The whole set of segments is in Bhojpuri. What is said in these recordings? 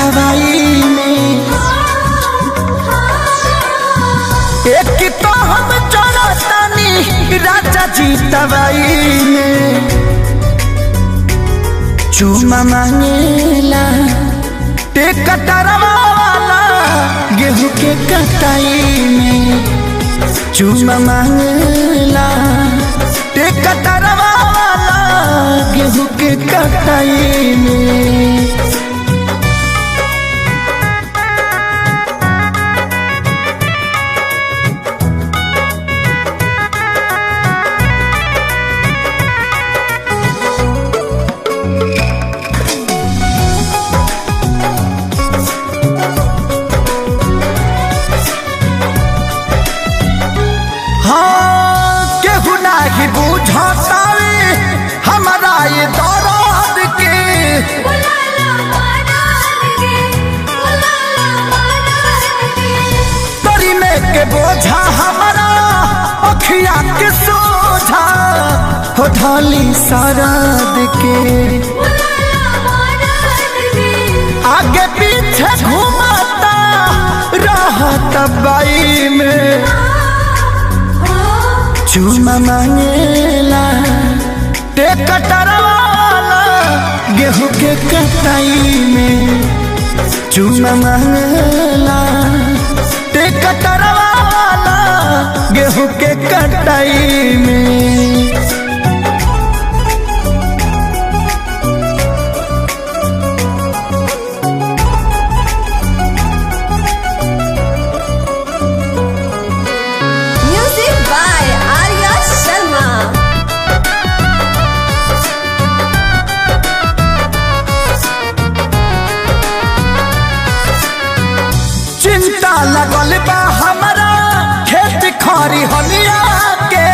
दवाई में। एक तो हम चलतानी राजा जी दवाई में। चूमा मांगेला टेकटरवा वाला गेहूं के कटाई में। चूमा मांगेला टेकटरवा वाला गेहूं के कटाई में। ही बुझातावे हमारा ये दर्द के। तरी में के बोझा हमारा अखिया के सोझा हो ढाली सरद के। आगे पीछे घुमाता रहत बाई में। चूमा मांगेला टेकटरवा वाला गेहूं के कटाई में। चूमा मांगेला टेकटरवा वाला गेहूं के कटाई में। चिंता लगल बा हमारा खेत खरी हलिया के।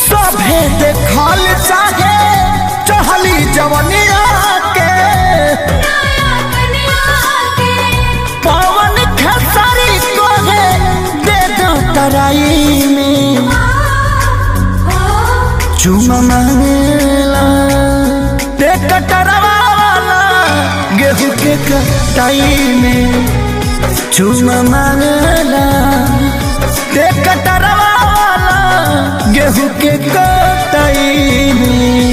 सभे देखल चाहे चहली जवनिया के। पवन खेसारी को है दे दो तराई में। चूमा मांगेला टेकटरवा वाला गेहूं के कटाई में। चूमा मांगेला टेकटरवा वाला गेहूं के कटाई में।